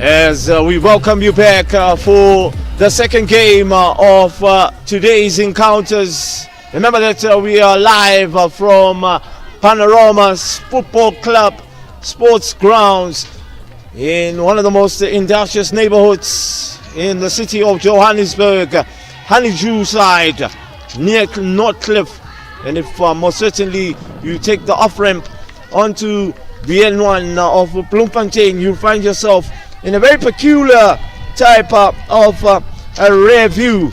as we welcome you back for the second game of today's encounters. Remember that we are live from Panorama's Football Club Sports Grounds in one of the most industrious neighborhoods in the city of Johannesburg, Honeydew side, near Northcliffe. And if most certainly you take the off-ramp onto the N1 of Bloemfontein, you find yourself in a very peculiar type of a rare view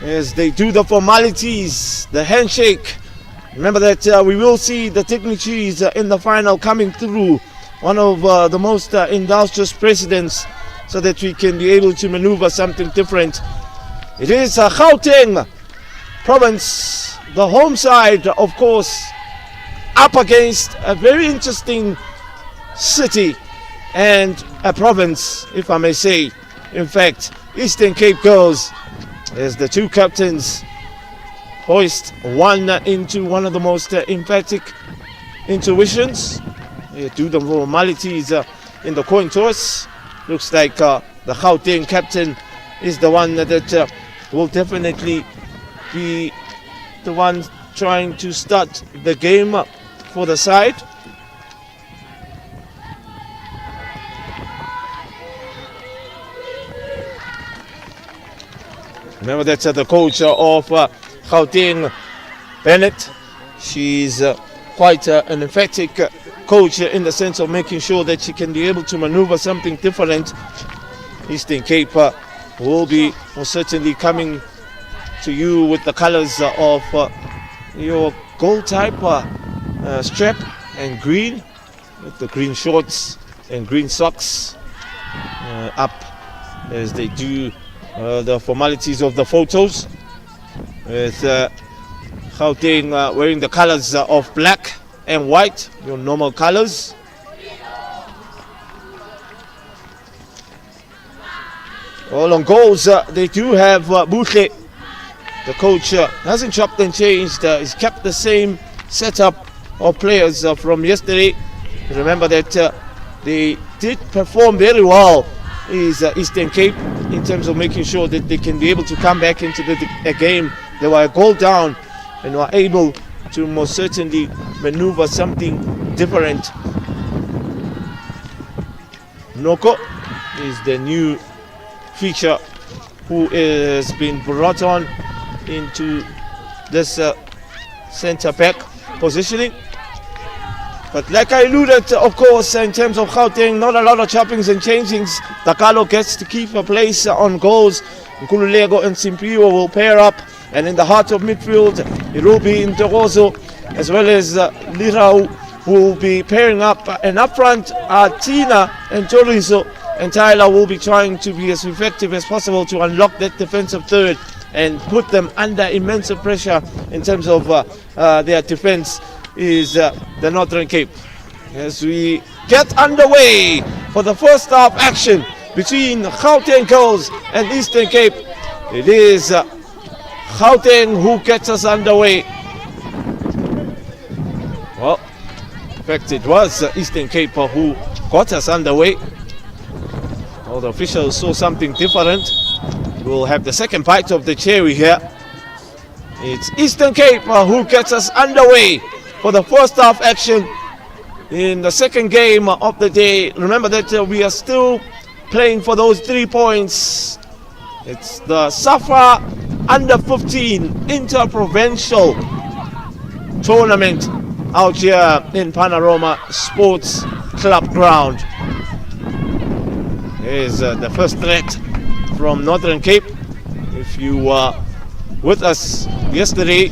as they do the formalities, the handshake. Remember that we will see the dignitaries in the final coming through, one of the most industrious presidents, so that we can be able to maneuver something different. It is Gauteng province, the home side, of course, up against a very interesting city and a province, if I may say. In fact, Eastern Cape girls, as the two captains hoist one into one of the most emphatic intuitions. They do the formalities in the coin toss. Looks like the Gauteng captain is the one that will definitely be the one trying to start the game for the side. Remember that's the coach of Gauteng, Bennett. She's quite an emphatic coach in the sense of making sure that she can be able to maneuver something different. Eastern Cape will be most certainly coming to you with the colors of your gold type strap and green, with the green shorts and green socks up as they do the formalities of the photos, with Gauteng wearing the colors of black and white, your normal colors. All on goals, they do have Buhle. The coach hasn't chopped and changed. He's kept the same setup of players from yesterday. Remember that they did perform very well, is Eastern Cape, in terms of making sure that they can be able to come back into the game. They were a goal down and were able to most certainly maneuver something different. Noko is the new feature who has been brought on into this centre back positioning. But like I alluded, of course, in terms of Gauteng, not a lot of choppings and changings. Dakalo gets to keep a place on goals. Nkululeko and Simpiwo will pair up. And in the heart of midfield, it will be Ntorozo as well as Lirau, who will be pairing up. And up front, Tina and Torizo and Tyler will be trying to be as effective as possible to unlock that defensive third and put them under immense pressure in terms of their defense. Is the Northern Cape. As we get underway for the first half action between Gauteng girls and Eastern Cape, it is Gauteng who gets us underway. Well, in fact, it was Eastern Cape who got us underway. All the officials saw something different. We'll have the second bite of the cherry here. It's Eastern Cape who gets us underway for the first half action in the second game of the day. Remember that we are still playing for those 3 points. It's the SAFA Under 15 Interprovincial Tournament out here in Panorama Sports Club ground. Here's the first threat from Northern Cape. If you were with us yesterday,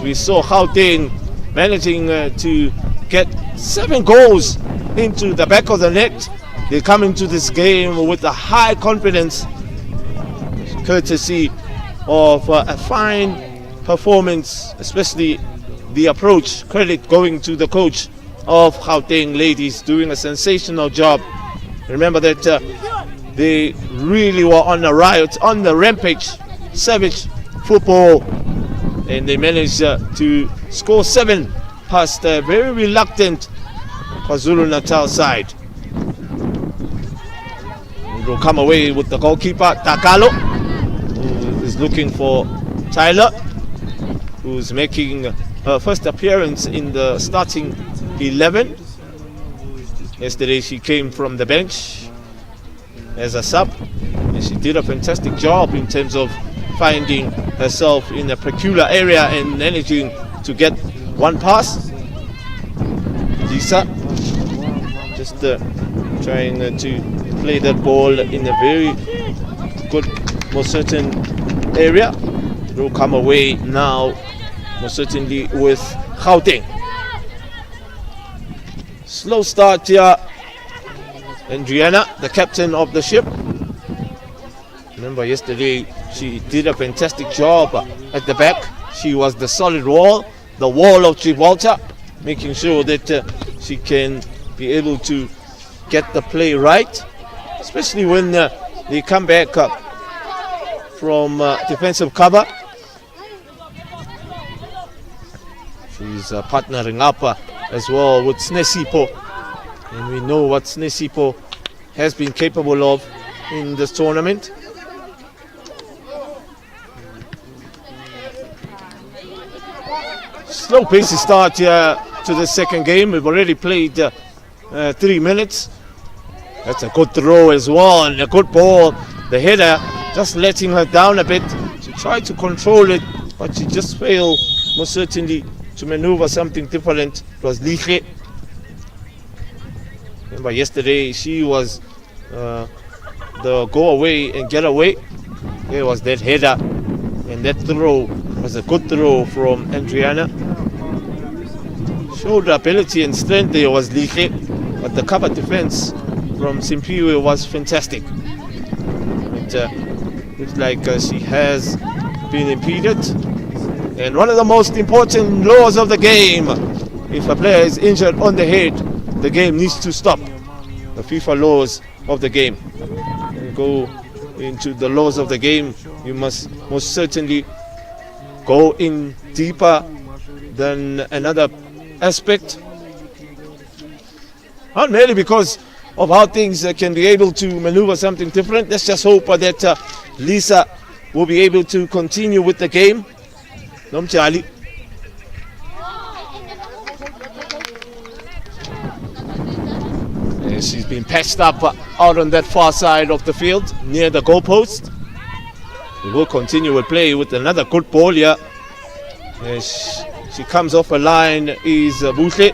we saw Gauteng managing to get 7 goals into the back of the net. They come into this game with a high confidence, courtesy of a fine performance, especially the approach. Credit going to the coach of Gauteng ladies, doing a sensational job. Remember that they really were on the riot, on the rampage, savage football, and they managed to score 7 past a very reluctant KwaZulu-Natal side. It will come away with the goalkeeper, Takalo, who is looking for Tyler, who's making her first appearance in the starting 11. Yesterday she came from the bench as a sub, and she did a fantastic job in terms of finding herself in a peculiar area and managing to get one pass. Lisa just trying to play that ball in a very good, more certain area. It will come away now, most certainly, with Gauteng. Slow start here. Adriana, the captain of the ship. Remember yesterday, she did a fantastic job at the back. She was the solid wall, the wall of Gibraltar, making sure that she can be able to get the play right, especially when they come back from defensive cover. She's partnering up as well with Snesipo, and we know what Snesipo has been capable of in this tournament. Slow pacey start here to the second game. We've already played 3 minutes. That's a good throw as well, and a good ball. The header just letting her down a bit. She tried to control it, but she just failed, most certainly, to maneuver something different. It was Liche. Remember yesterday she was the go away and get away. There was that header, and that throw was a good throw from Adriana. Showed ability and strength there was Liche, but the cover defense from Simpiwe was fantastic. It looks like she has been impeded. And one of the most important laws of the game, if a player is injured on the head, the game needs to stop. The FIFA laws of the game. You go into the laws of the game, you must most certainly go in deeper than another aspect. Not merely because of how things can be able to maneuver something different. Let's just hope that Lisa will be able to continue with the game. Nomchali. She's been patched up out on that far side of the field near the goalpost. We will continue with play with another good ball here. She comes off a line is Buhle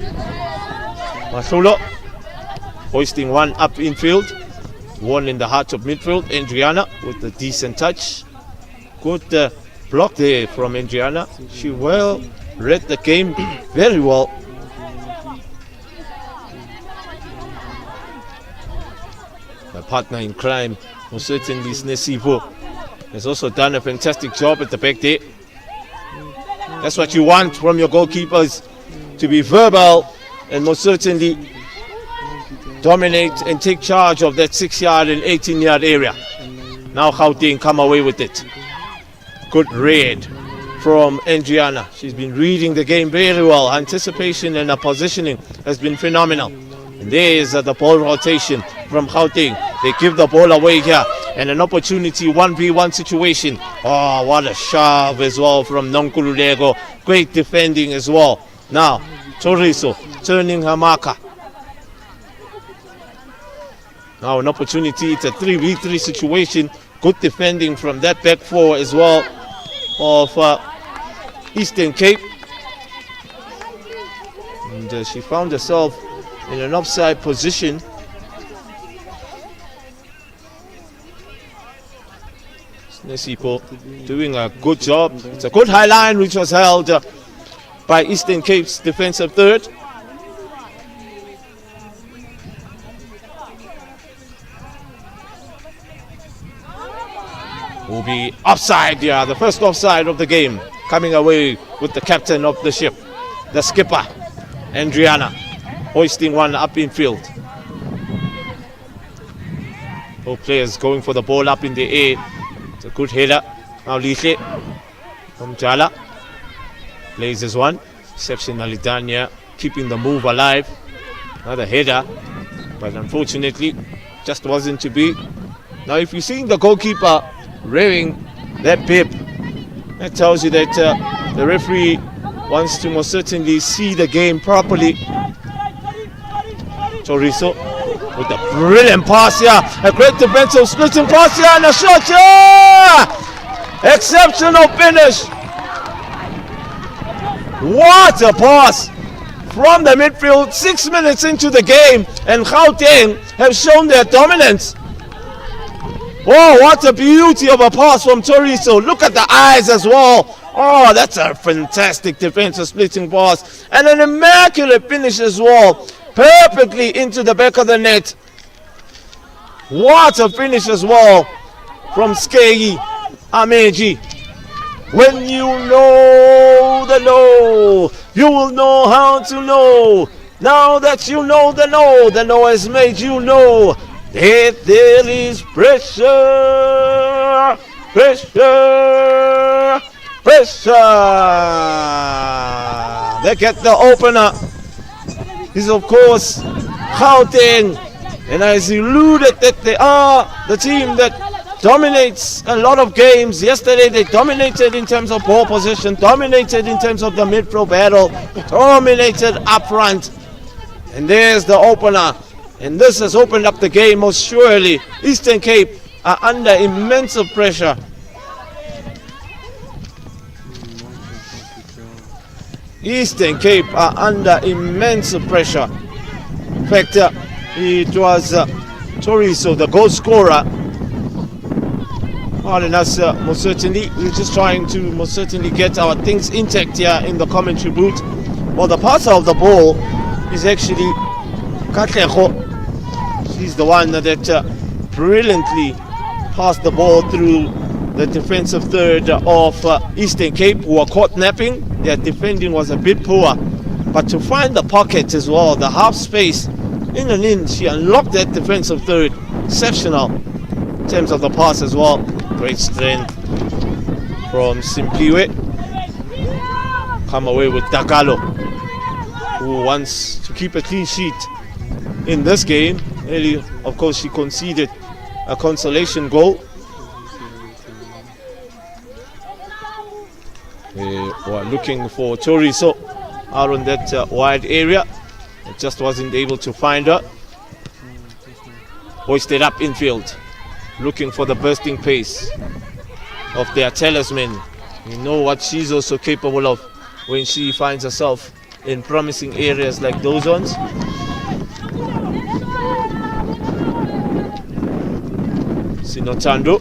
Mahlulo, hoisting one up infield, one in the heart of midfield. Adriana with a decent touch. Good block there from Adriana. She well read the game very well. My partner in crime, most certainly Snesipo, has also done a fantastic job at the back there. That's what you want from your goalkeepers, to be verbal and most certainly dominate and take charge of that 6-yard and 18-yard area. Now Gauteng come away with it. Good read from Adriana. She's been reading the game very well. Anticipation and her positioning has been phenomenal. And there's the ball rotation from Gauteng. They give the ball away here, and an opportunity 1v1 situation. Oh, what a shove as well from Nonkululego. Great defending as well. Now Toriso turning her marker. Now an opportunity. It's a 3v3 situation. Good defending from that back four as well of Eastern Cape. And she found herself in an offside position. Nesipo doing a good job. It's a good high line which was held by Eastern Cape's defensive third. Will be offside, yeah, the first offside of the game, coming away with the captain of the ship, the skipper, Adriana, hoisting one up in field. Both players going for the ball up in the air. It's a good header. Now Liche from Jala plays this one. Exceptionally done here, keeping the move alive. Another header, but unfortunately just wasn't to be. Now, if you're seeing the goalkeeper wearing that bib, that tells you that the referee wants to most certainly see the game properly. Chorizo with a brilliant pass here. A great defensive splitting pass here and a shot here. Exceptional finish. What a pass from the midfield. 6 minutes into the game and Gauteng have shown their dominance. Oh, what a beauty of a pass from Chorizo. Look at the eyes as well. Oh, that's a fantastic defensive splitting pass. And an immaculate finish as well. Perfectly into the back of the net. What a finish as well from Skegi Ameji. When you know the know, you will know how to know. Now that you know the know has made you know that there is pressure, pressure, pressure. They get the opener. Is of course Gauteng, and as alluded that they are the team that dominates a lot of games. Yesterday they dominated in terms of ball possession, dominated in terms of the midfield battle, dominated up front. And there's the opener, and this has opened up the game most surely. Eastern Cape are under immense pressure. Eastern Cape are under immense pressure. In fact, it was Chorizo, the goal scorer. And us, most certainly, we're just trying to most certainly get our things intact here in the commentary booth. Well, the passer of the ball is actually Katlego. She's the one that brilliantly passed the ball through the defensive third of Eastern Cape, who were caught napping. Their defending was a bit poor, but to find the pocket as well, the half space, in and in, she unlocked that defensive third. Exceptional in terms of the pass as well. Great strength from Simpiwe. Come away with Dakalo, who wants to keep a clean sheet in this game. Early, of course, she conceded a consolation goal. We're looking for Chorizo out on that wide area. It just wasn't able to find her. Hoisted up infield, looking for the bursting pace of their talisman. You know what she's also capable of when she finds herself in promising areas like those ones. Sinotando.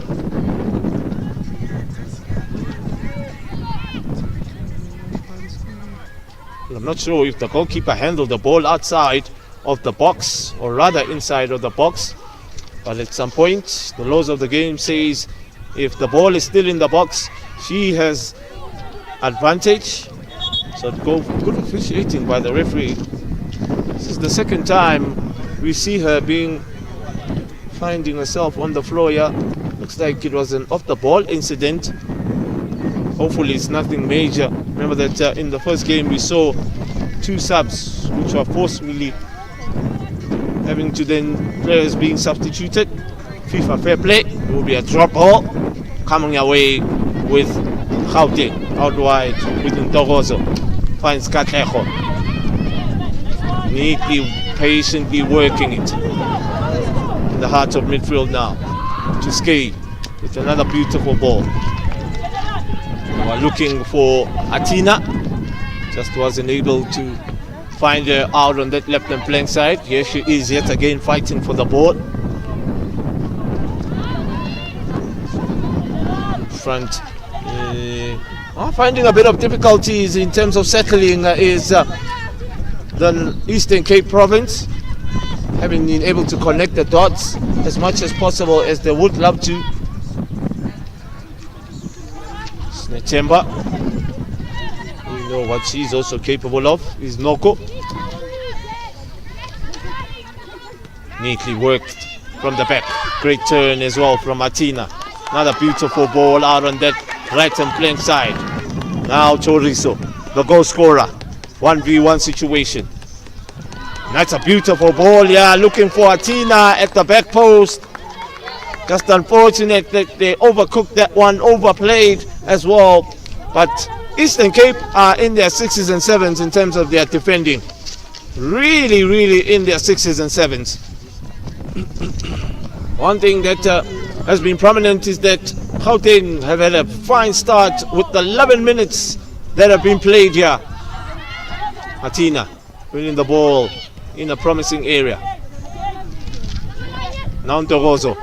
I'm not sure if the goalkeeper handled the ball outside of the box or rather inside of the box, but at some point the laws of the game says if the ball is still in the box, she has advantage. So good officiating by the referee. This is the second time we see her finding herself on the floor here. Looks like it was an off the ball incident. Hopefully it's nothing major. Remember that in the first game we saw two subs which were forcefully having to then players being substituted. FIFA fair play. It will be a drop ball coming away with Gauteng out wide with Ntogozo. Finds Katlego. Neatly, patiently working it in the heart of midfield now to Skei with another beautiful ball. We're looking for Atina. Just wasn't able to find her out on that left and flank side. Here she is yet again fighting for the ball. Front. Finding a bit of difficulties in terms of settling is the Eastern Cape province. Having been able to connect the dots as much as possible as they would love to. Snechemba, we know what she's also capable of, is Noko. Neatly worked from the back. Great turn as well from Martina. Another beautiful ball out on that right and flank side. Now Chorizo, the goal scorer. 1v1 situation. That's a beautiful ball, yeah, looking for Atina at the back post. Just unfortunate that they overcooked that one, overplayed as well. But Eastern Cape are in their 6s and 7s in terms of their defending. Really, really in their 6s and 7s. One thing that has been prominent is that Gauteng have had a fine start with the 11 minutes that have been played here. Martina winning the ball in a promising area. Now Ntorozo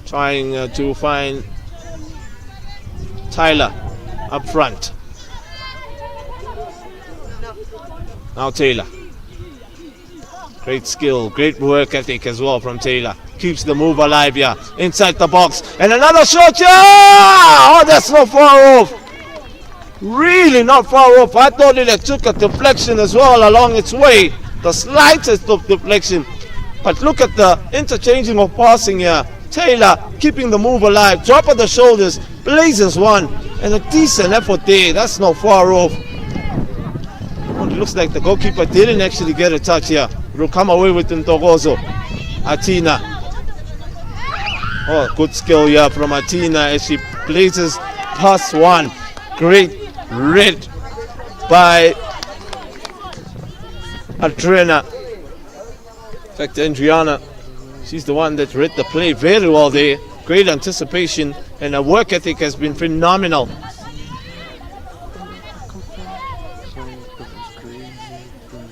trying to find Tyler up front. Now Taylor. Great skill, great work ethic as well from Taylor. Keeps the move alive here, inside the box. And another shot here! Oh, that's not far off. Really not far off. I thought it took a deflection as well along its way. The slightest of deflection. But look at the interchanging of passing here. Taylor keeping the move alive. Drop of the shoulders. Blazes one. And a decent effort there. That's not far off. Well, it looks like the goalkeeper didn't actually get a touch here. It will come away with Ntogozo. Atina. Oh, good skill here from Atina as she places past one. Great read by Adriana. In fact, Adriana, she's the one that read the play very well there. Great anticipation, and her work ethic has been phenomenal.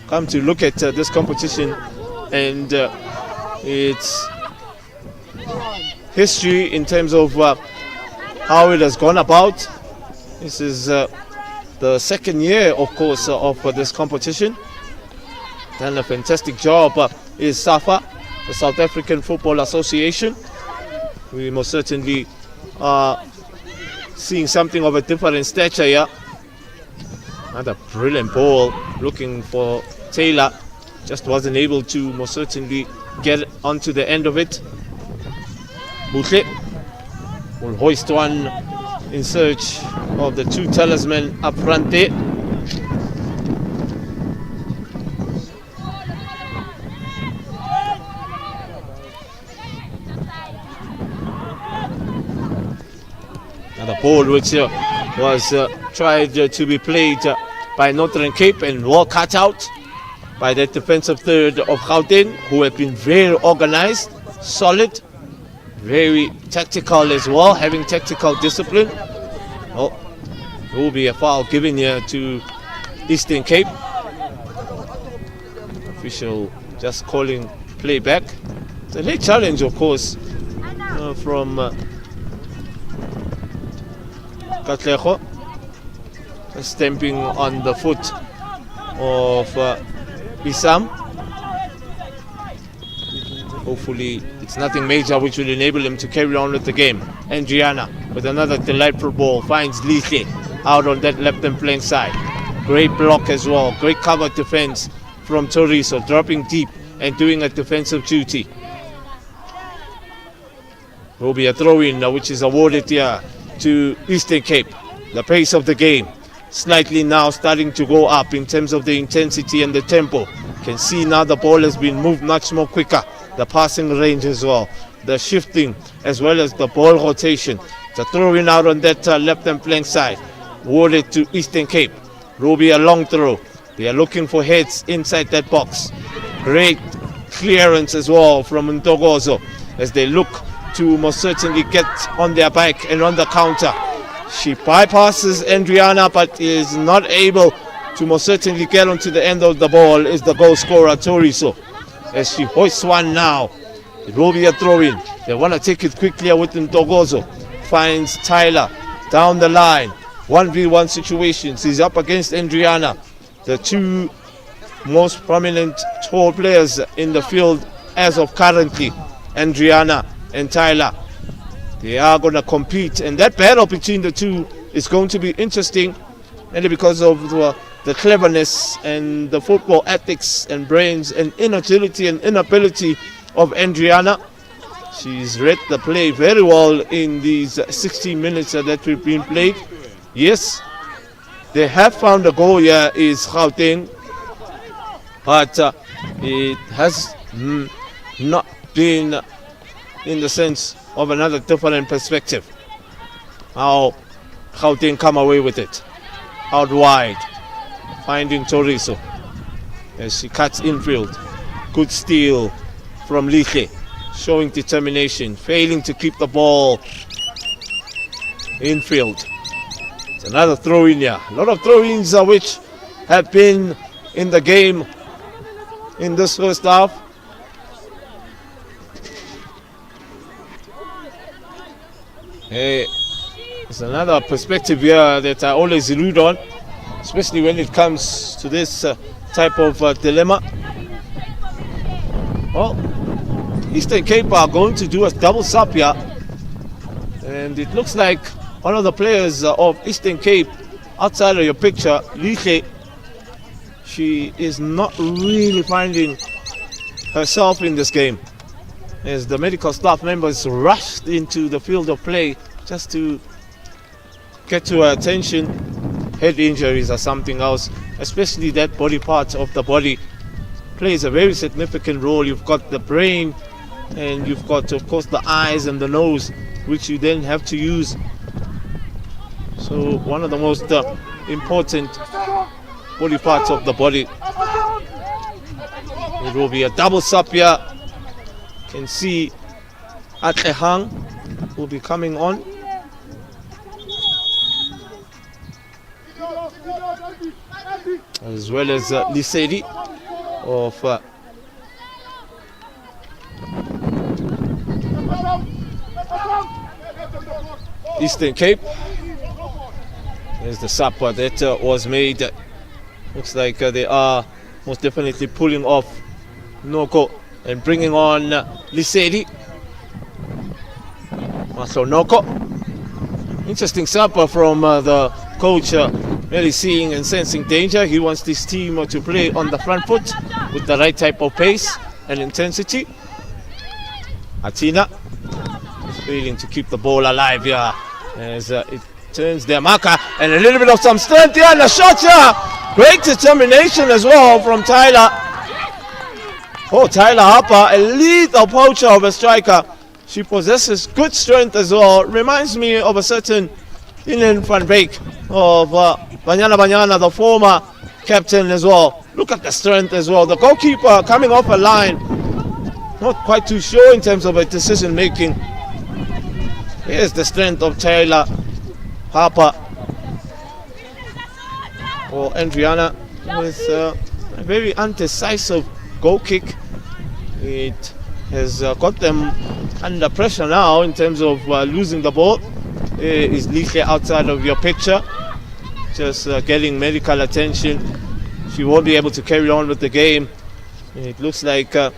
Come to look at this competition and its history in terms of how it has gone about. This is the second year, of course, of this competition. Done a fantastic job is SAFA, the South African Football Association. We most certainly are seeing something of a different stature here. Another brilliant ball, looking for Taylor. Just wasn't able to most certainly get onto the end of it. Butle will hoist one in search of the two talismen up front there. Another ball which was tried to be played by Northern Cape and well cut out by that defensive third of Gauteng, who have been very organized, solid, very tactical as well, having tactical discipline. Oh, there will be a foul given here to Eastern Cape. Official just calling play back. It's a late challenge, of course, from Katlego. Stamping on the foot of Isam. Hopefully it's nothing major which will enable him to carry on with the game. Adriana with another delightful ball finds Lise out on that left and flank side. Great block as well. Great cover defense from Toriso, dropping deep and doing a defensive duty. Will be a throw-in which is awarded here to Eastern Cape. The pace of the game slightly now starting to go up in terms of the intensity and the tempo. Can see now the ball has been moved much more quicker. The passing range as well, the shifting as well as the ball rotation. The throw-in out on that left and flank side, awarded to Eastern Cape. Will be a long throw. They are looking for heads inside that box. Great clearance as well from Ntogozo as they look to most certainly get on their bike and on the counter. She bypasses Adriana but is not able to most certainly get onto the end of the ball. Is the goal scorer Toriso as she hoists one now. It will be a throw-in. They want to take it quickly with Ntogozo. Finds Tyler down the line. 1v1 situations. He's up against Adriana. The two most prominent tall players in the field as of currently, Adriana and Tyler. They are going to compete, and that battle between the two is going to be interesting, mainly because of the cleverness and the football ethics and brains and agility and inability of Adriana. She's read the play very well in these 16 minutes that we've been played. Yes, they have found a goal here is Gauteng, but it has not been in the sense of another different perspective. How Gauteng come away with it. Out wide, finding Toriso as she cuts infield. Good steal from Liche, showing determination, failing to keep the ball infield. It's another throw-in here. A lot of throw-ins which have been in the game in this first half. Hey, it's another perspective here that I always allude on, especially when it comes to this type of dilemma. Well, Eastern Cape are going to do a double sub here, and it looks like one of the players of Eastern Cape outside of your picture, Liche, she is not really finding herself in this game, as the medical staff members rushed into the field of play just to get to her attention. Head injuries are something else, especially that body part of the body plays a very significant role. You've got the brain and you've got, of course, the eyes and the nose, which you then have to use. So one of the most important body parts of the body. It will be a double sub here. You can see Atlehang will be coming on. As well as Lisedi of Eastern Cape. There's the sub that was made. Looks like they are most definitely pulling off Noko and bringing on Lisedi. So Noko. Interesting sub from the coach, really seeing and sensing danger. He wants this team to play on the front foot with the right type of pace and intensity. Atina is failing to keep the ball alive here as it turns their marker, and a little bit of some strength here, and a shot here. Great determination as well from Tyler. Oh, Tyler Harper, a lethal poacher of a striker. She possesses good strength as well. Reminds me of a certain Ian van Beek of Banyana, the former captain as well. Look at the strength as well. The goalkeeper coming off a line, not quite too sure in terms of a decision making. Here's the strength of Tyler Harper. Or Andriana with a very undecisive goal kick. It has got them under pressure now in terms of losing the ball. Is Liche outside of your picture, just getting medical attention. She won't be able to carry on with the game. It looks like the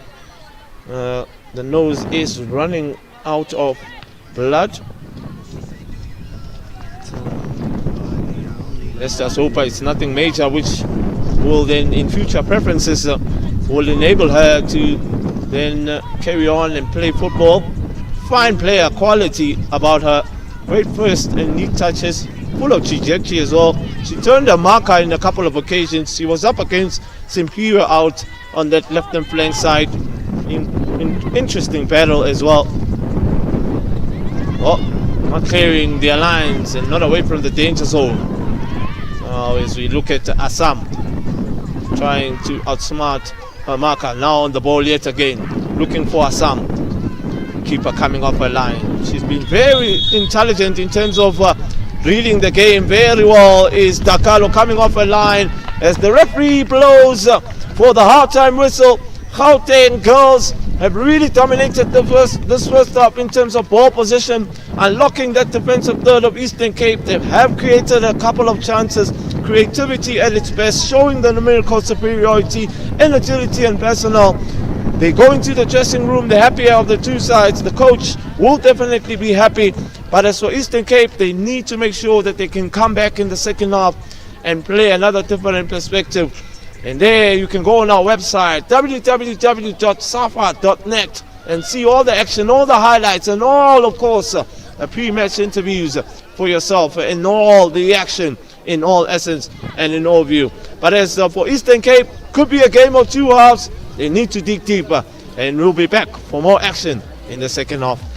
nose is running out of blood. Let's just hope it's nothing major, which will then in future preferences will enable her to then carry on and play football. Fine player quality about her. Great first and neat touches, full of trajectory as well. She turned a marker in a couple of occasions. She was up against Simpiwe out on that left and flank side in interesting battle as well. Oh, not clearing their lines and not away from the danger zone. Now as we look at Assam trying to outsmart her marker, now on the ball yet again, looking for Assam. Keeper coming off her line. She's been very intelligent in terms of reading the game very well. Is Dakalo coming off her line as the referee blows for the halftime whistle. Gauteng girls have really dominated this first half in terms of ball position, unlocking that defensive third of Eastern Cape. They have created a couple of chances. Creativity at its best, showing the numerical superiority in agility and personnel. They go into the dressing room, the happier of the two sides. The coach will definitely be happy. But as for Eastern Cape, they need to make sure that they can come back in the second half and play another different perspective. And there you can go on our website, www.safa.net, and see all the action, all the highlights, and all, of course, pre-match interviews for yourself, and all the action in all essence and in all view. But as for Eastern Cape, could be a game of two halves. They need to dig deeper, and we'll be back for more action in the second half.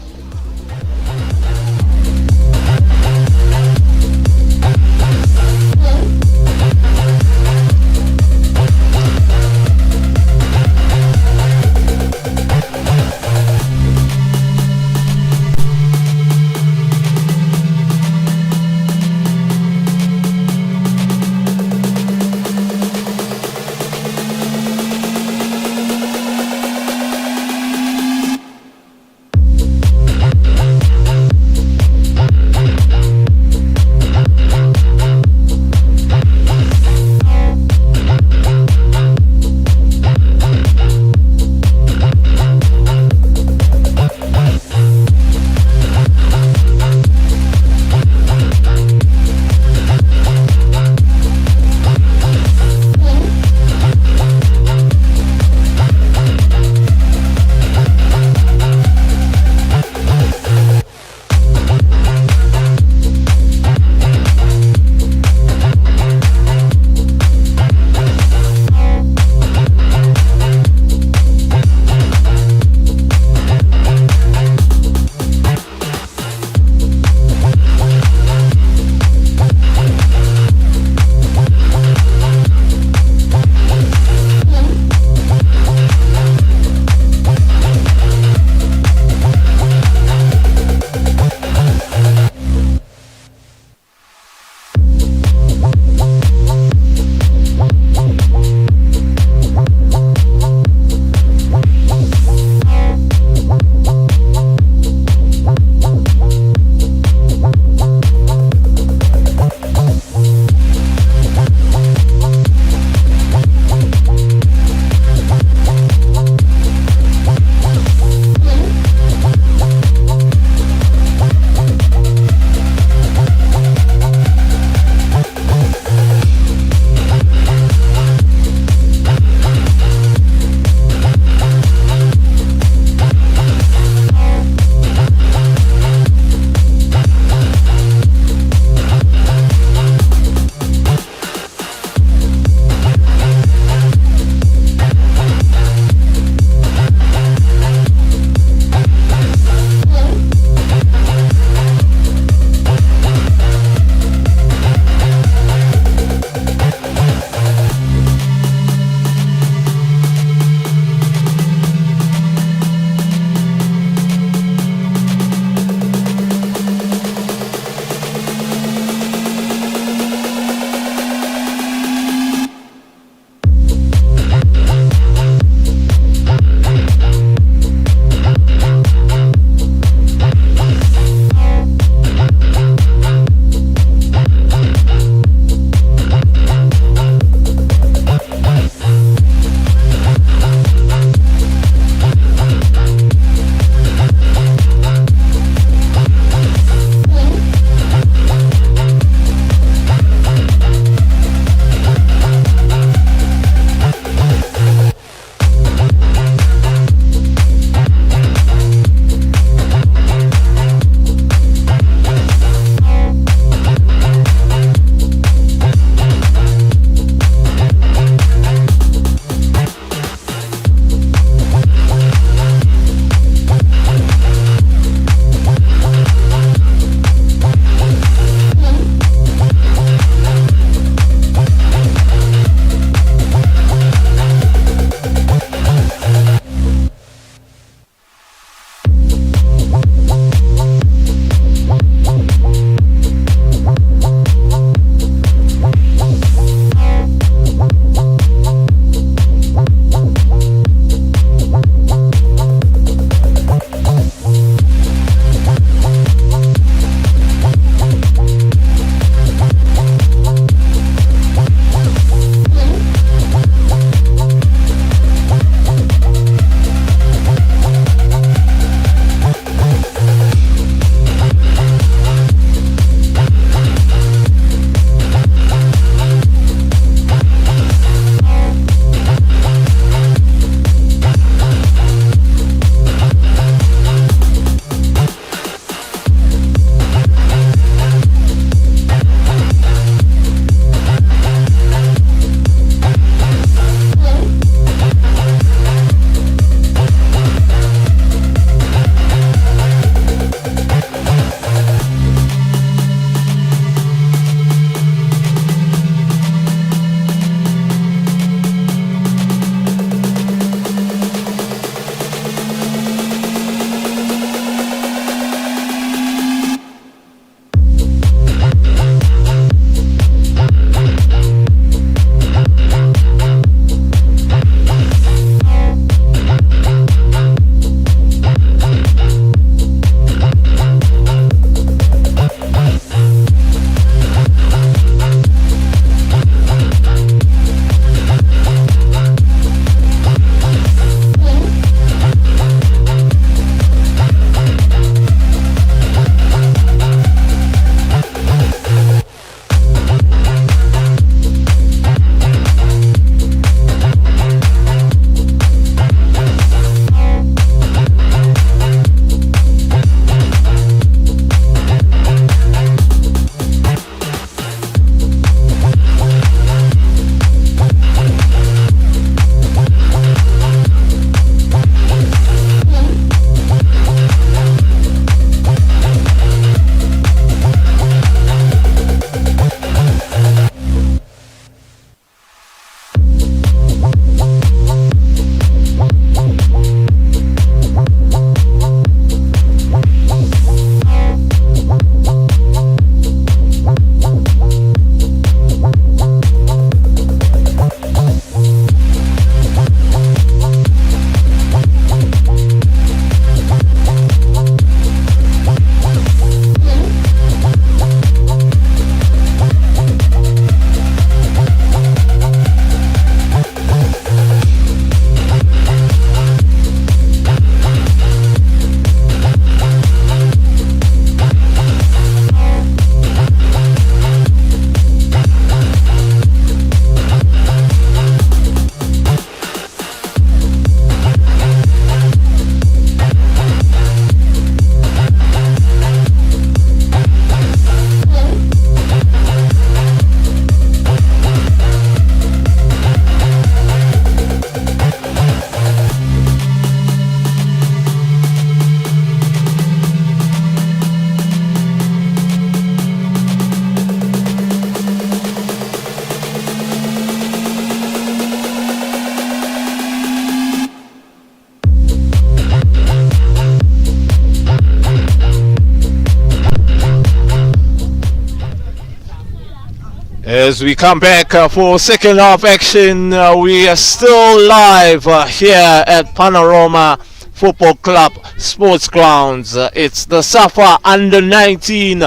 As we come back for second half action, we are still live here at Panorama Football Club Sports Grounds. It's the SAFA Under 19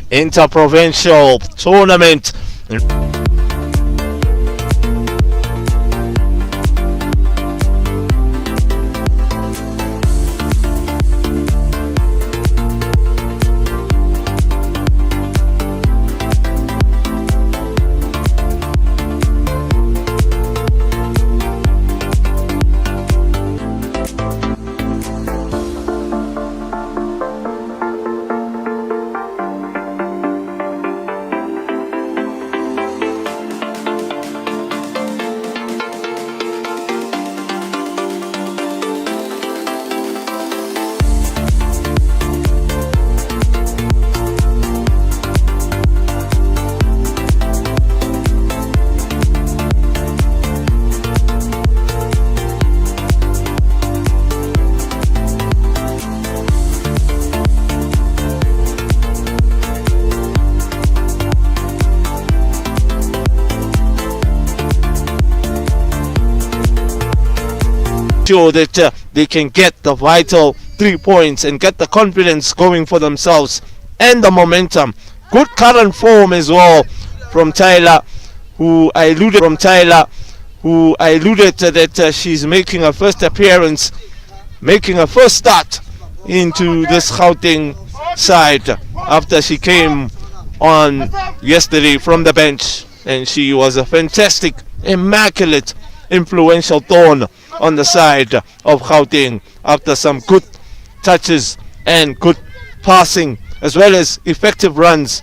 Interprovincial Tournament. Sure that they can get the vital 3 points and get the confidence going for themselves and the momentum. Good current form as well from Tyler, who I alluded to that she's making her first appearance, making her first start into this Gauteng side after she came on yesterday from the bench, and she was a fantastic, immaculate, influential thorn on the side of Gauteng after some good touches and good passing as well as effective runs,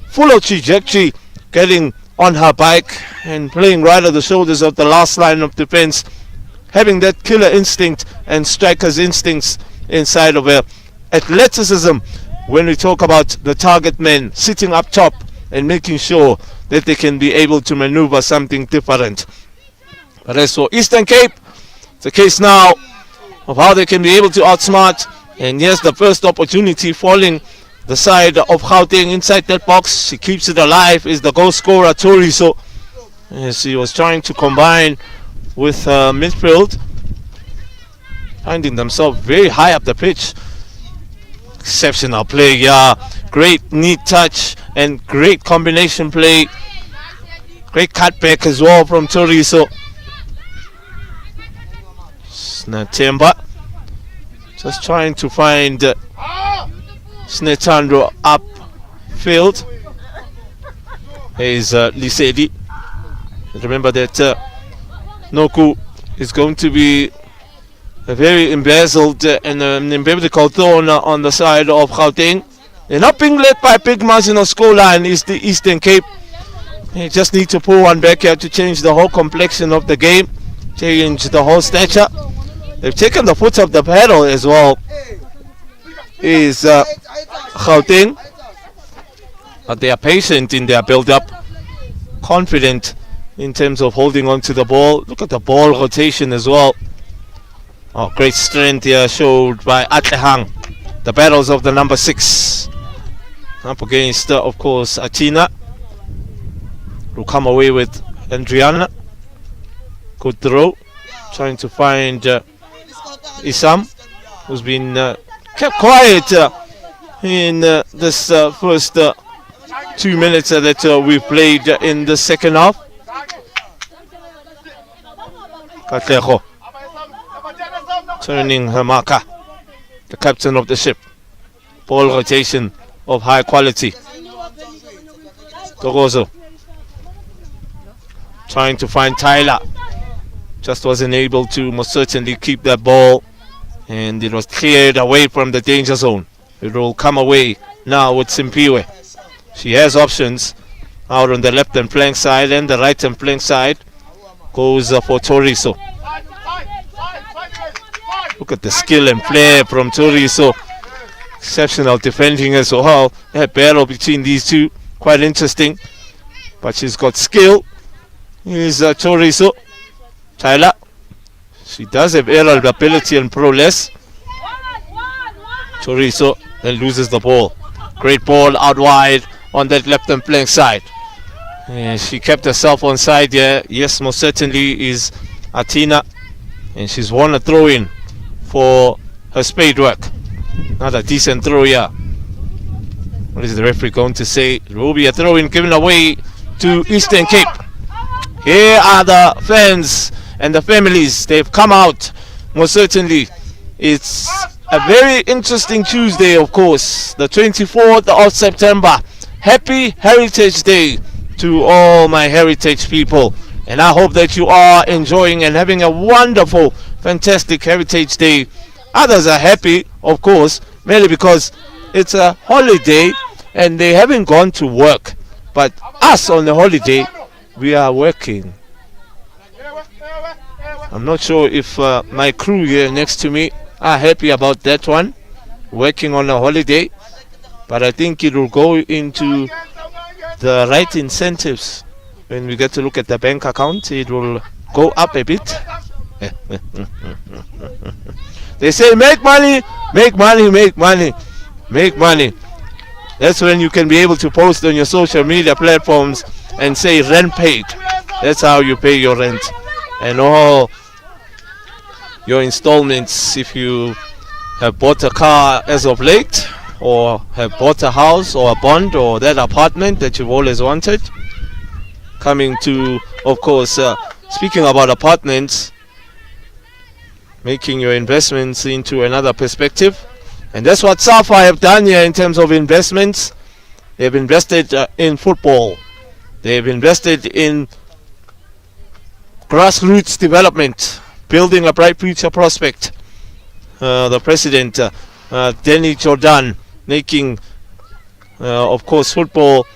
full of trajectory, getting on her bike and playing right at the shoulders of the last line of defense, having that killer instinct and striker's instincts inside of her. Athleticism, when we talk about the target men sitting up top and making sure that they can be able to maneuver something different. But as for Eastern Cape, it's a case now of how they can be able to outsmart. And here's the first opportunity falling the side of Gauteng inside that box. She keeps it alive, is the goal scorer Toriso, as he was trying to combine with midfield, finding themselves very high up the pitch. Exceptional play, yeah. Great neat touch and great combination play. Great cutback as well from Toriso. Natemba just trying to find Snetandro upfield. Is Lisedi. Remember that Noku is going to be a very embezzled and umbilical thorn on the side of Gauteng. They're not being led by a big margin of scoreline. Is the Eastern Cape. They just need to pull one back here to change the whole complexion of the game, change the whole stature. They've taken the foot off the pedal as well. Is Gauteng, but they are patient in their build-up, confident in terms of holding on to the ball. Look at the ball rotation as well. Oh, great strength here showed by Atlehang. The battles of the number 6 up against, of course, Atina, who come away with Adriana. Good throw, trying to find Isam, who's been kept quiet in this first 2 minutes that we played in the second half. Katlego turning her marker, the captain of the ship. Ball rotation of high quality. Togozo trying to find Tyler, just wasn't able to most certainly keep that ball, and it was cleared away from the danger zone. It will come away now with Simpiwe. She has options out on the left and flank side, and the right and flank side goes for Toriso. Look at the skill and flair from Toriso. Exceptional defending as well. A battle between these two, quite interesting, but she's got skill. Here's Toriso. Tyler, she does have aerial ability and prowess. Toriso then loses the ball. Great ball out wide on that left and flank side. And she kept herself on side here. Yes, most certainly is Atina. And she's won a throw-in for her spade work. Not a decent throw here. What is the referee going to say? It will be a throw-in given away to Eastern Cape. Here are the fans and the families. They've come out. Most certainly, it's a very interesting Tuesday, of course. The 24th of September. Happy Heritage Day to all my heritage people. And I hope that you are enjoying and having a wonderful, fantastic Heritage Day. Others are happy, of course, mainly because it's a holiday and they haven't gone to work. But us on the holiday, we are working. I'm not sure if my crew here next to me are happy about that one, working on a holiday. But I think it will go into the right incentives. When we get to look at the bank account, it will go up a bit. They say make money, make money, make money, make money. That's when you can be able to post on your social media platforms and say rent paid. That's how you pay your rent and all your installments. If you have bought a car as of late, or have bought a house or a bond or that apartment that you've always wanted. Coming to, of course, speaking about apartments, making your investments into another perspective. And that's what SAFA have done here in terms of investments. They've invested in football. They've invested in grassroots development, building a bright future prospect. The president, Denny Jordan, making, of course, football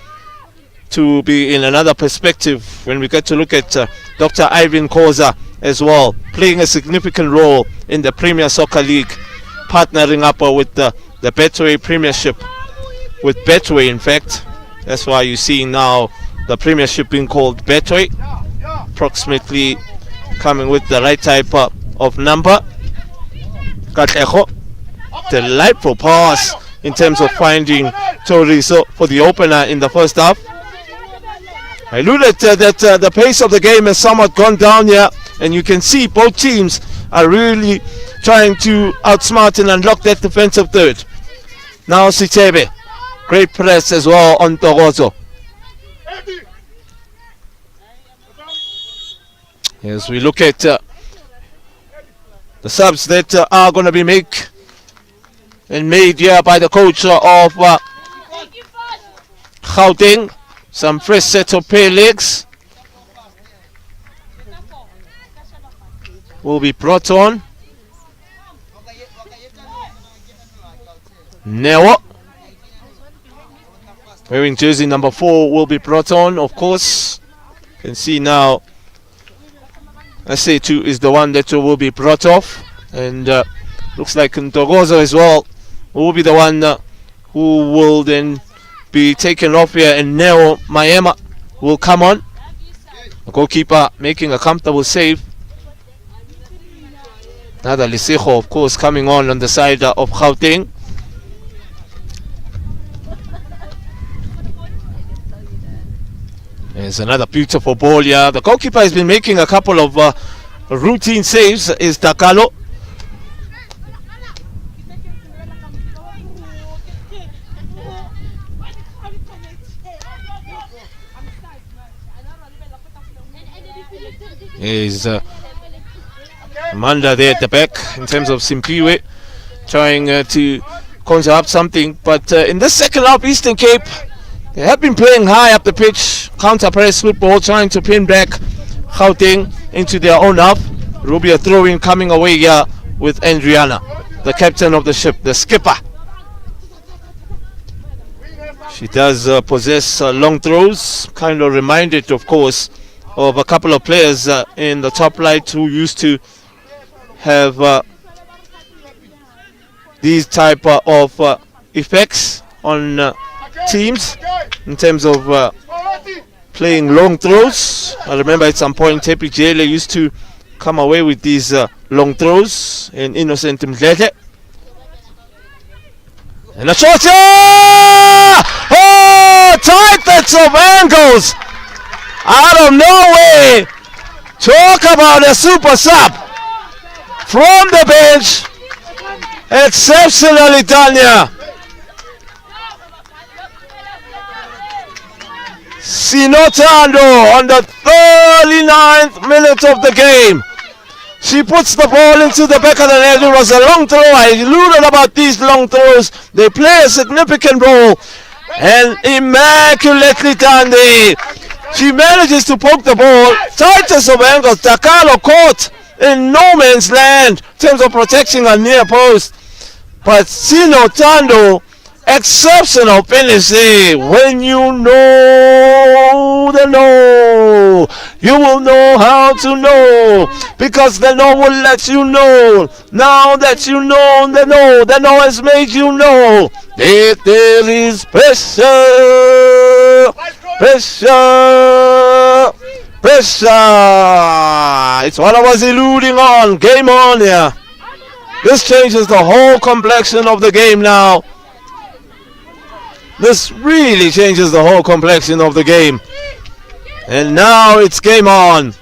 to be in another perspective. When we get to look at Dr. Ivan Koza as well, playing a significant role in the Premier Soccer League, partnering up with the Betway Premiership, with Betway, in fact. That's why you see now the Premiership being called Betway, approximately coming with the right type of number. Katlego, delightful pass in terms of finding Toriso for the opener in the first half. I alluded that the pace of the game has somewhat gone down here, and you can see both teams are really trying to outsmart and unlock that defensive third. Now Sitebe, great press as well on Togozo. As we look at the subs that are going to be made here by the coach of Gauteng. Some fresh set of pair legs will be brought on. Neo, wearing jersey number 4, will be brought on, of course. You can see now SA2 is the one that will be brought off, and looks like Ntogozo as well will be the one who will then be taken off here, and Neo Maema will come on. The goalkeeper making a comfortable save. Another Lisejo, of course, coming on the side of Gauteng. There's another beautiful ball here. The goalkeeper has been making a couple of routine saves, is Takalo. Is Amanda there at the back in terms of Simpiwe, trying to conjure up something. But in this second half, Eastern Cape, they have been playing high up the pitch, counter press football, trying to pin back Gauteng into their own half. Ruby a throw-in coming away here with Adriana, the captain of the ship, the skipper. She does possess long throws, kind of reminded, of course, of a couple of players in the top right who used to have these type of effects on teams in terms of playing long throws. I remember at some point Tepi Jele used to come away with these long throws in Innocent Mdlete. And a shot! Oh, tight bits of angles! Out of nowhere. Talk about a super sub. From the bench. Exceptionally done here. Sinotando on the 39th minute of the game. She puts the ball into the back of the net. It was a long throw. I alluded about these long throws. They play a significant role. And immaculately done there. She manages to poke the ball. Tightest of angles. Takalo caught in no man's land in terms of protecting a near post. But Sinotando, exceptional finish there. When you know the know, you will know how to know, because the know will let you know. Now that you know the know has made you know that there is pressure. It's what I was alluding on. Game on here. This changes the whole complexion of the game now. This really changes the whole complexion of the game. And now it's game on.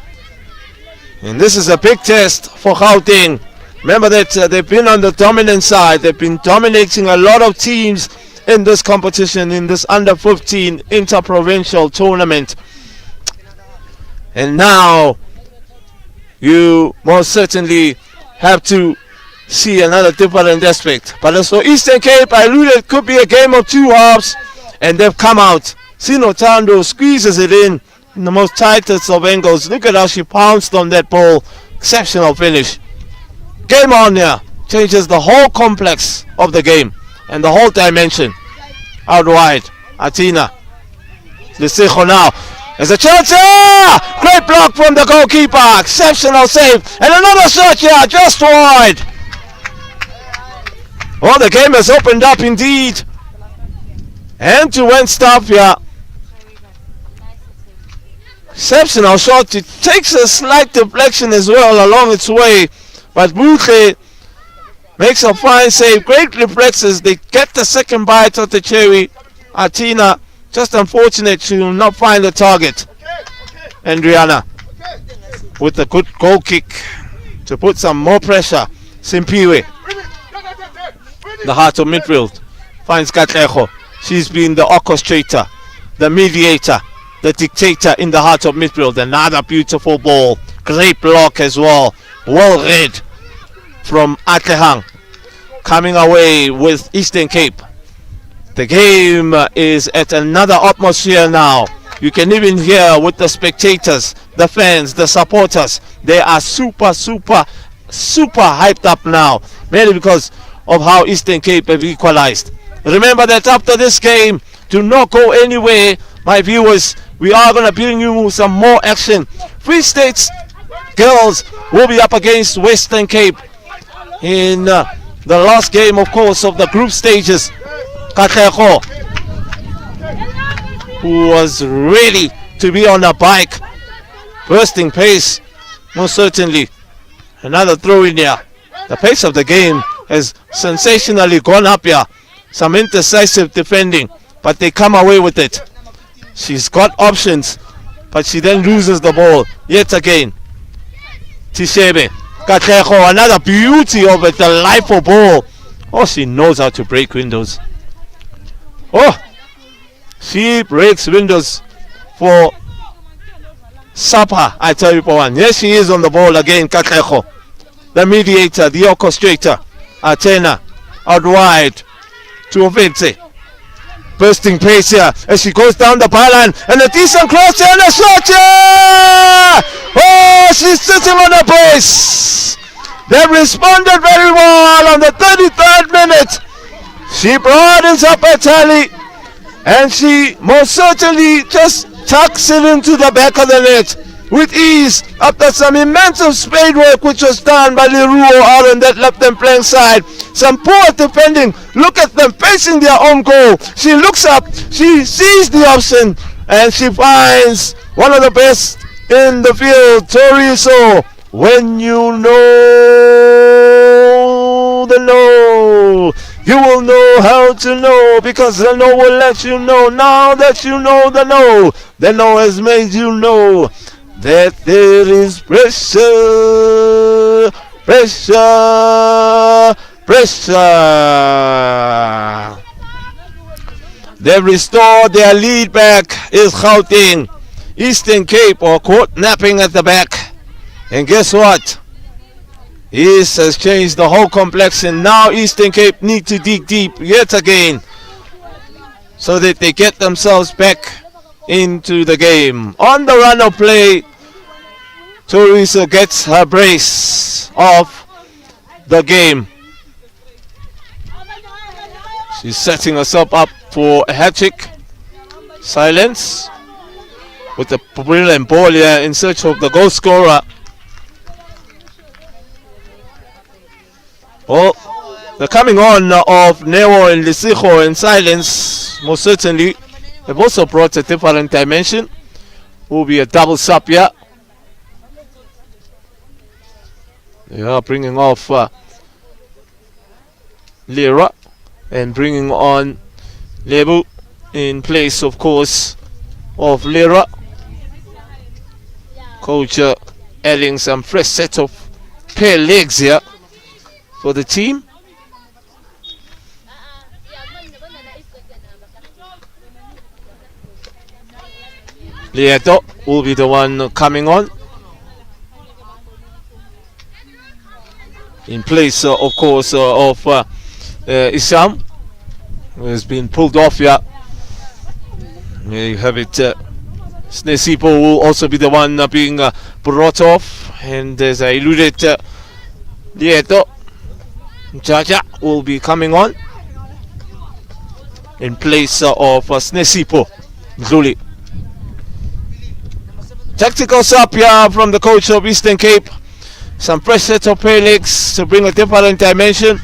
And this is a big test for Gauteng. Remember that they've been on the dominant side. They've been dominating a lot of teams in this competition, in this under-15 interprovincial tournament. And now you most certainly have to see another different aspect. But as for Eastern Cape, I alluded it could be a game of two halves, and they've come out. Sinotando squeezes it in the most tightest of angles. Look at how she pounced on that ball. Exceptional finish. Game on here. Changes the whole complex of the game and the whole dimension. Out wide, Atina. Lisijo now. There's a chance here! Great block from the goalkeeper. Exceptional save. And another shot here, just wide. Oh, the game has opened up indeed. End-to-end stuff here. Exceptional shot. It takes a slight deflection as well along its way. But Buche makes a fine save. Great reflexes. They get the second bite of the cherry. Atina, just unfortunate to not find the target. Andriana with a good goal kick to put some more pressure. Simpiwe, the heart of midfield, finds Katlego. She's been the orchestrator, the mediator, the dictator in the heart of midfield. Another beautiful ball. Great block as well. Well read from Atlehang. Coming away with Eastern Cape. The game is at another atmosphere now. You can even hear with the spectators, the fans, the supporters. They are super hyped up now. Mainly because of how Eastern Cape have equalized. Remember that after this game, do not go anywhere, my viewers. We are going to bring you some more action. Free State's girls will be up against Western Cape in the last game, of course, of the group stages. Katlego, who was ready to be on the bike, bursting pace, most certainly. Another throw in here. The pace of the game has sensationally gone up here. Some indecisive defending, but they come away with it. She's got options, but she then loses the ball yet again. Tishebe, Katlego, another beauty of a delightful ball. Oh, she knows how to break windows. Oh, she breaks windows for SAFA, I tell you for one. Yes, she is on the ball again, Katlego. The mediator, the orchestrator. Atena, out wide to Ovetse. Bursting pace here as she goes down the byline. And a decent cross and a shot here! Oh, she's sitting on the brace. They responded very well on the 33rd minute. She broadens up her tally, and she most certainly just tucks it into the back of the net with ease after some immense spade work which was done by Leroux out on that left and flank side. Some poor defending. Look at them facing their own goal. She looks up, she sees the option, and she finds one of the best in the field, Toriso. When you know the know, You will know how to know, because the know will let you know. Now that you know the know has made you know that there is pressure, pressure, pressure. They've restored their lead back. Is Gauteng. Eastern Cape are caught napping at the back. And guess what? This has changed the whole complexion. Now Eastern Cape need to dig deep yet again so that they get themselves back into the game. On the run of play, Teresa gets her brace of the game. She's setting herself up for a hat-trick. Silence with the brilliant ball here in search of the goal scorer. Oh, the coming on of Neo and Lisijo in Silence, most certainly, have also brought a different dimension. Will be a double sub here. They are bringing off Lira and bringing on Lebu in place, of course, of Lira. Coach adding some fresh set of pair legs here for the team. Lieto will be the one coming on in place, of course, of Isam, who has been pulled off here. There you have it. Snesipo will also be the one being brought off, and as I alluded, Lieto Jaja will be coming on in place of Snesipo Mdluli. Tactical sub here from the coach of Eastern Cape. Some fresh set of play legs to bring a different dimension.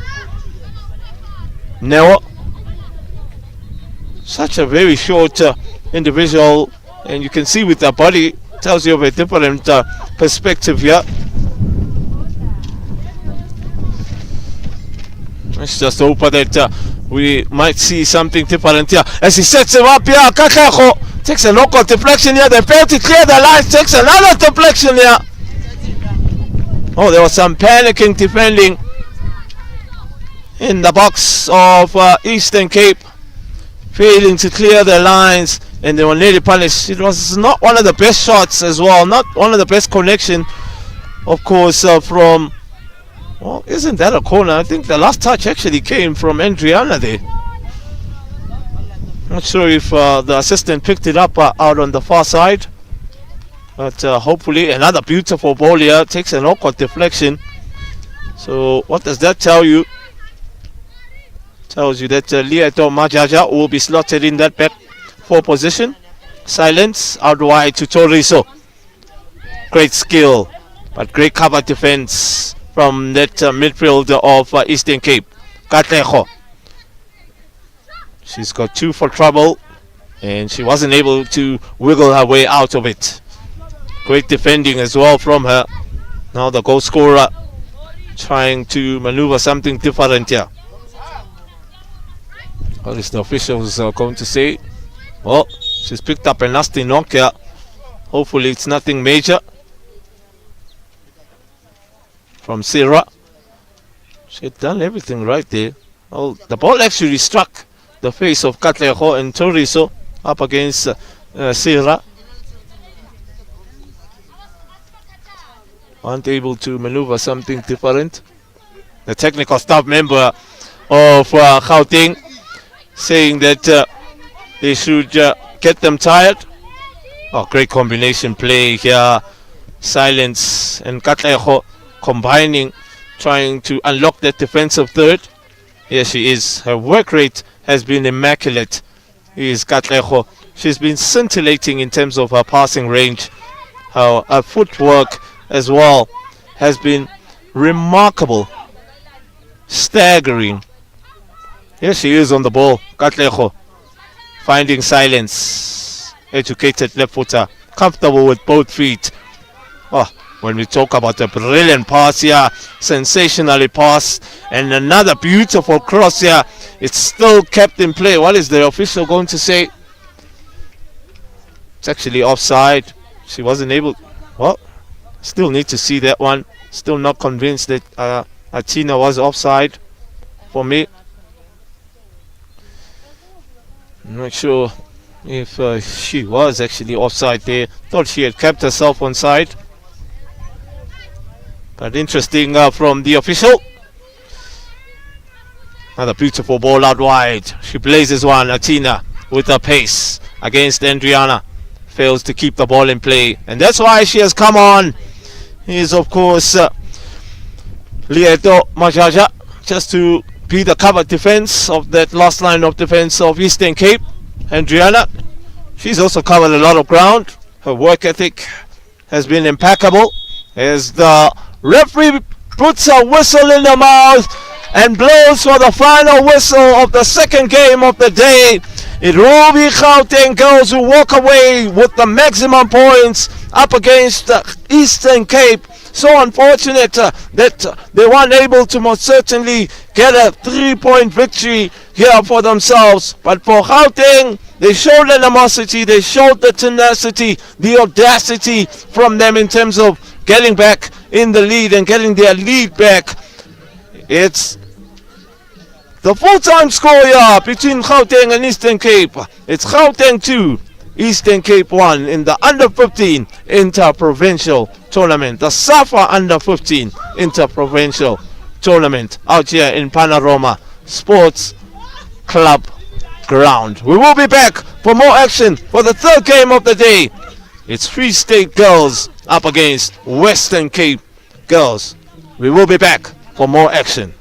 Neo, such a very short individual, and you can see with the body, tells you of a different perspective here. Let's just hope that we might see something different here. As he sets him up here, Kakejo takes a local deflection here. They fail to clear the lines, takes another deflection here. Oh, there was some panicking defending in the box of Eastern Cape, failing to clear the lines, and they were nearly punished. It was not one of the best shots as well, not one of the best connection, of course, from... Well, isn't that a corner? I think the last touch actually came from Adriana there. Not sure if the assistant picked it up out on the far side. But hopefully another beautiful ball here. Takes an awkward deflection. So what does that tell you? Tells you that Lieto Majaja will be slotted in that back four position. Silence out wide to Toriso. Great skill, but great cover defense from that midfield of Eastern Cape. Katlejo. She's got two for trouble, and she wasn't able to wiggle her way out of it. Great defending as well from her. Now the goal scorer trying to maneuver something different here. What is the officials going to say? Well, she's picked up a nasty knock here. Hopefully it's nothing major. From Sierra. She had done everything right there. Oh, the ball actually struck the face of Katlejo and Toriso up against Sierra. Aren't able to maneuver something different. The technical staff member of Gauteng saying that they should get them tired. Oh, great combination play here. Silence and Katlejo combining, trying to unlock that defensive third. Here she is. Her work rate has been immaculate. Is Katlejo. She's been scintillating in terms of her passing range. Her footwork as well has been remarkable. Staggering. Here she is on the ball. Katlejo finding silence. Educated left footer. Comfortable with both feet. Oh, when we talk about a brilliant pass here, sensationally passed, and another beautiful cross here. It's still kept in play. What is the official going to say? It's actually offside. She wasn't able. Well, still need to see that one. Still not convinced that Atina was offside for me. I'm not sure if she was actually offside there. Thought she had kept herself on side. But interesting from the official. Another beautiful ball out wide. She blazes one, Atina, with her pace against Andriana. Fails to keep the ball in play. And that's why she has come on. Is of course Lieto Majaja, just to be the cover defense of that last line of defense of Eastern Cape. Andriana, she's also covered a lot of ground. Her work ethic has been impeccable. As the referee puts a whistle in the mouth and blows for the final whistle of the second game of the day, it will be Gauteng girls who walk away with the maximum points up against Eastern Cape. So unfortunate that they weren't able to most certainly get a 3-point victory here for themselves. But for Gauteng, they showed animosity, they showed the tenacity, the audacity from them in terms of getting back in the lead and getting their lead back. It's the full-time score here between Gauteng and Eastern Cape. It's Gauteng 2, Eastern Cape 1 in the Under-15 Interprovincial Tournament. The SAFA Under-15 Interprovincial Tournament out here in Panorama Sports Club Ground. We will be back for more action for the third game of the day. It's Free State girls up against Western Cape girls. We will be back for more action.